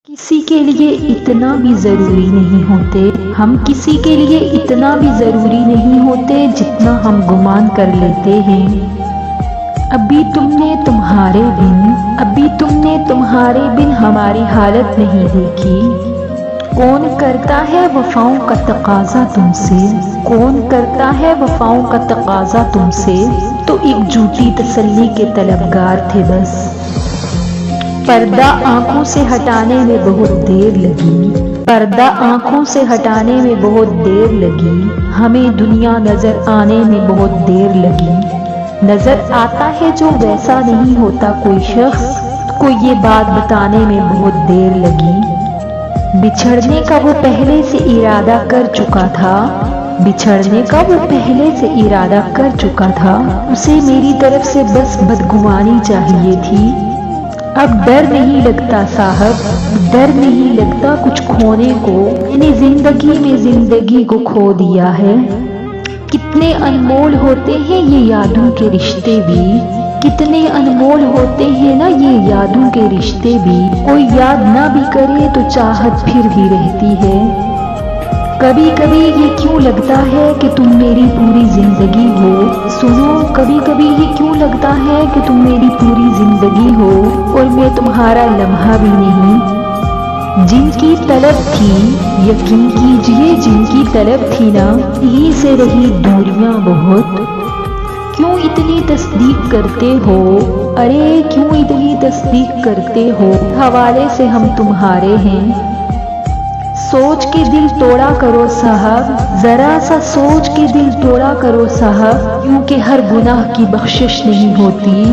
किसी के लिए इतना भी ज़रूरी नहीं होते, हम किसी के लिए इतना भी ज़रूरी नहीं होते जितना हम गुमान कर लेते हैं। अभी तुमने तुम्हारे बिन हमारी हालत नहीं देखी। कौन करता है वफाओं का तकाज़ा तुमसे, कौन करता है वफाओं का तकाज़ा तुमसे। तो एक झूठी तसल्ली के तलबगार थे बस। पर्दा आंखों से हटाने में बहुत देर लगी, पर्दा आंखों से हटाने में बहुत देर लगी। हमें दुनिया नजर आने में बहुत देर लगी। नजर आता है जो वैसा नहीं होता कोई शख्स, को ये बात बताने में बहुत देर लगी। बिछड़ने का वो पहले से इरादा कर चुका था, बिछड़ने का वो पहले से इरादा कर चुका था। उसे मेरी तरफ से बस बदगुमानी चाहिए थी। अब डर नहीं लगता साहब, डर नहीं लगता कुछ खोने को। मैंने जिंदगी में जिंदगी को खो दिया है। कितने अनमोल होते हैं ये यादों के रिश्ते भी, कितने अनमोल होते हैं ना ये यादों के रिश्ते भी। कोई याद ना भी करे तो चाहत फिर भी रहती है। कभी कभी ये क्यों लगता है कि तुम मेरी पूरी जिंदगी हो। सुनो, कभी कभी ये क्यों लगता है कि तुम मेरी पूरी जिंदगी हो और मैं तुम्हारा लम्हा भी नहीं। जिनकी तलब थी, यकीन कीजिए जिनकी तलब थी ना, यहीं से रही दूरियां बहुत। क्यों इतनी तस्दीक करते हो, अरे क्यों इतनी तस्दीक करते हो। हवाले से हम तुम्हारे हैं। सोच के दिल तोड़ा करो साहब, जरा सा सोच के दिल तोड़ा करो साहब, क्योंकि हर गुनाह की बख्शिश नहीं होती।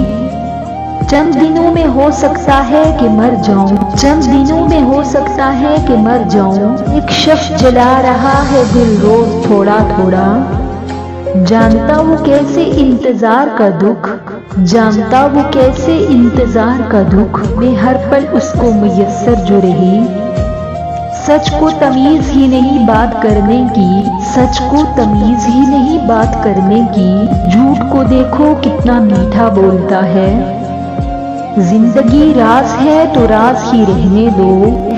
चंद दिनों में हो सकता है कि मर जाऊं, चंद दिनों में हो सकता है कि मर जाऊं। एक शख्स जला रहा है दिल रोज थोड़ा थोड़ा। जानता वो कैसे इंतजार का दुख, जानता वो कैसे इंतजार का दुख। मैं हर पल उसको मुयस्सर जो रही। सच को तमीज ही नहीं बात करने की, सच को तमीज ही नहीं बात करने की। झूठ को देखो कितना मीठा बोलता है। जिंदगी राज है तो राज ही रहने दो,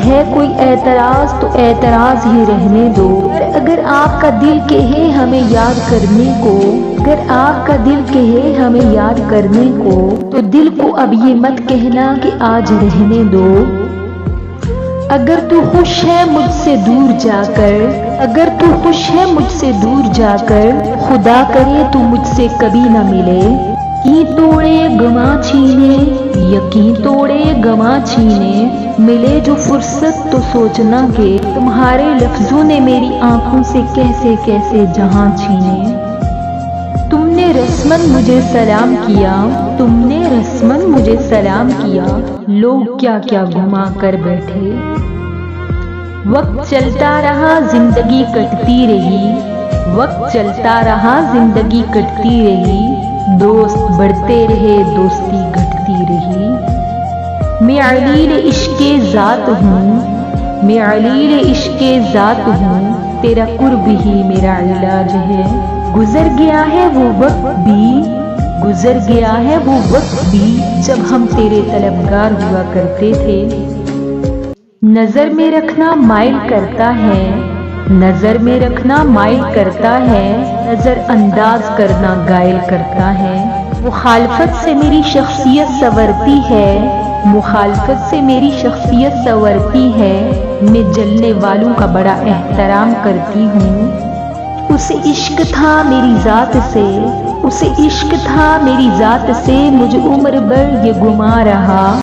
है कोई एतराज तो एतराज ही रहने दो। अगर आपका दिल कहे हमें याद करने को, अगर आपका दिल कहे हमें याद करने को, तो दिल को अब ये मत कहना कि आज रहने दो। अगर तू खुश है मुझसे दूर जाकर, अगर तू खुश है मुझसे दूर जाकर, खुदा करे तू मुझसे कभी न मिले। यकीन तोड़े गमा छीने, यकीन तोड़े गमा छीने, मिले जो फुर्सत तो सोचना के तुम्हारे लफ्जों ने मेरी आंखों से कैसे कैसे जहां छीने। तुमने रस्मन मुझे सलाम किया, तुमने रस्मन मुझे सलाम किया, लोग क्या क्या घुमा कर बैठे। वक्त चलता रहा जिंदगी कटती रही, वक्त चलता रहा जिंदगी कटती रही। दोस्त बढ़ते रहे दोस्ती घटती रही। मैं अलील इश्क़े ज़ात हूँ, मैं अलील इश्क़े ज़ात हूँ, तेरा कुर्ब ही मेरा इलाज है। गुजर गया है वो वक्त भी, गुजर गया है वो वक्त भी, जब हम तेरे तलबगार हुआ करते थे। नजर में रखना माइल करता है, नजर में रखना माइल करता है, नजर अंदाज करना गायल करता है। मुखालफत से मेरी शख्सियत संवरती है, मुखालफत से मेरी शख्सियत संवरती है। मैं जलने वालों का बड़ा एहतराम करती हूँ। उसे इश्क था मेरी जात से, उसे इश्क था मेरी जात से, मुझे उम्र भर ये गुमा रहा।